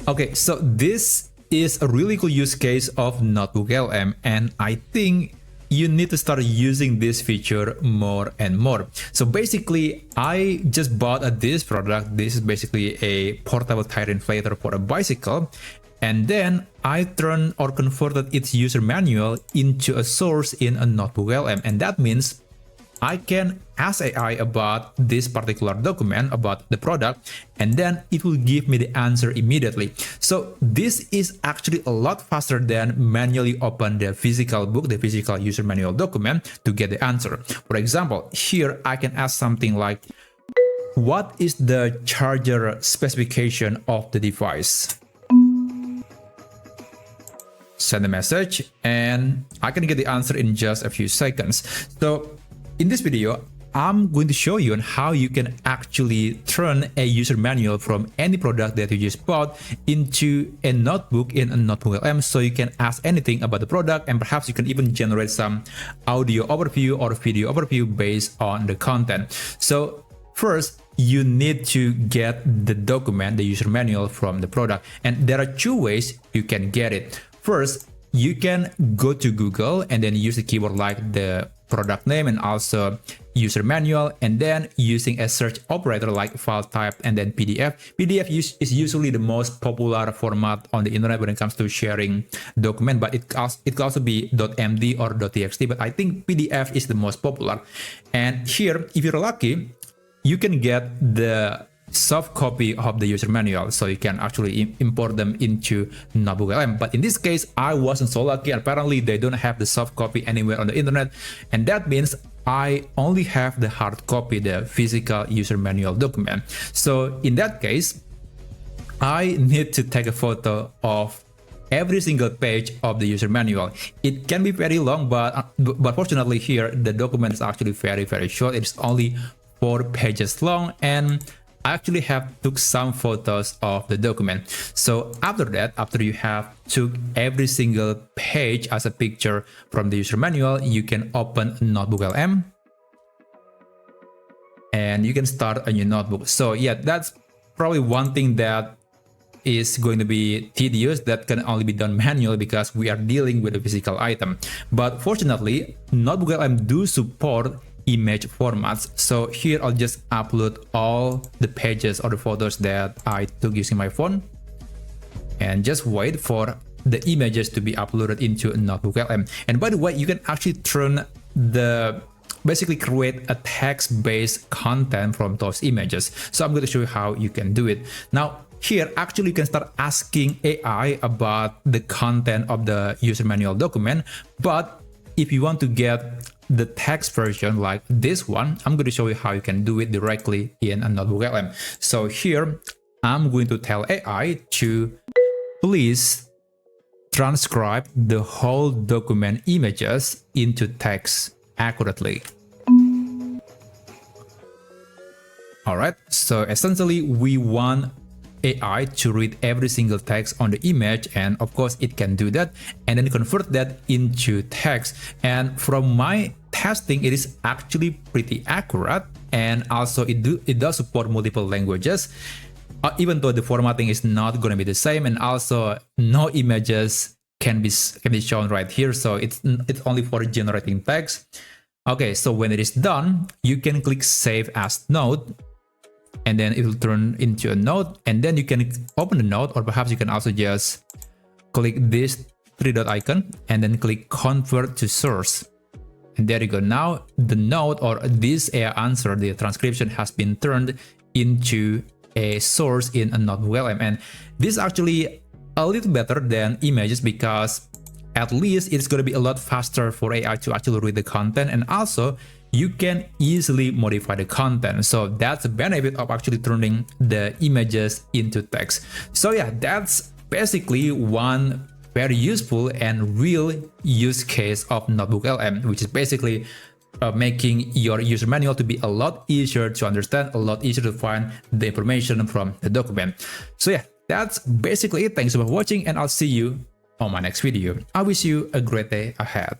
Okay, so this is a really cool use case of NotebookLM, and I think you need to start using this feature more and more. So basically, I just bought this product. This is basically a portable tire inflator for a bicycle. And then I turned or converted its user manual into a source in a NotebookLM. And that means I can ask AI about this particular document, about the product, and then it will give me the answer immediately. So this is actually a lot faster than manually open the physical book, the physical user manual document to get the answer. For example, here I can ask something like, what is the charger specification of the device? Send a message, and I can get the answer in just a few seconds. So in this video, I'm going to show you on how you can actually turn a user manual from any product that you just bought into a notebook in a NotebookLM, so you can ask anything about the product, and perhaps you can even generate some audio overview or video overview based on the content. So first, you need to get the document, the user manual from the product, and there are two ways you can get it. First, you can go to Google and then use the keyword like the product name and also user manual, and then using a search operator like file type and then PDF. PDF is usually the most popular format on the internet when it comes to sharing document, but it could also be .md or .txt, but I think PDF is the most popular. And here, if you're lucky, you can get the soft copy of the user manual, so you can actually import them into NotebookLM. But in this case, I wasn't so lucky. Apparently, they don't have the soft copy anywhere on the internet, and that means I only have the hard copy, the physical user manual document. So in that case, I need to take a photo of every single page of the user manual. It can be very long, but fortunately here, the document is actually very short. It's only 4 pages long, and I actually have took some photos of the document. So after that, after you have took every single page as a picture from the user manual, you can open NotebookLM and you can start a new notebook. So yeah, that's probably one thing that is going to be tedious, that can only be done manually because we are dealing with a physical item. But fortunately, NotebookLM do support image formats. So here I'll just upload all the pages or the photos that I took using my phone and just wait for the images to be uploaded into NotebookLM. And by the way, you can actually turn basically create a text-based content from those images. So I'm going to show you how you can do it. Now here, actually, you can start asking AI about the content of the user manual document, but if you want to get the text version like this one, I'm going to show you how you can do it directly in a NotebookLM. So here, I'm going to tell AI to please transcribe the whole document images into text accurately. All right, so essentially we want AI to read every single text on the image, and of course it can do that and then convert that into text. And from my testing, it is actually pretty accurate, and also it does support multiple languages, even though the formatting is not going to be the same, and also no images can be shown right here, so it's only for generating text. Okay, so when it is done, you can click Save as Note, and then it will turn into a note, and then you can open the note, or perhaps you can also just click this 3-dot icon and then click Convert to Source. And there you go. Now the note or this AI answer, the transcription, has been turned into a source in a NotebookLM. And this is actually a little better than images because at least it's going to be a lot faster for AI to actually read the content, and also you can easily modify the content. So that's the benefit of actually turning the images into text. So yeah, that's basically one very useful and real use case of NotebookLM, which is basically making your user manual to be a lot easier to understand, a lot easier to find the information from the document. So yeah, that's basically it. Thanks for watching, and I'll see you on my next video. I wish you a great day ahead.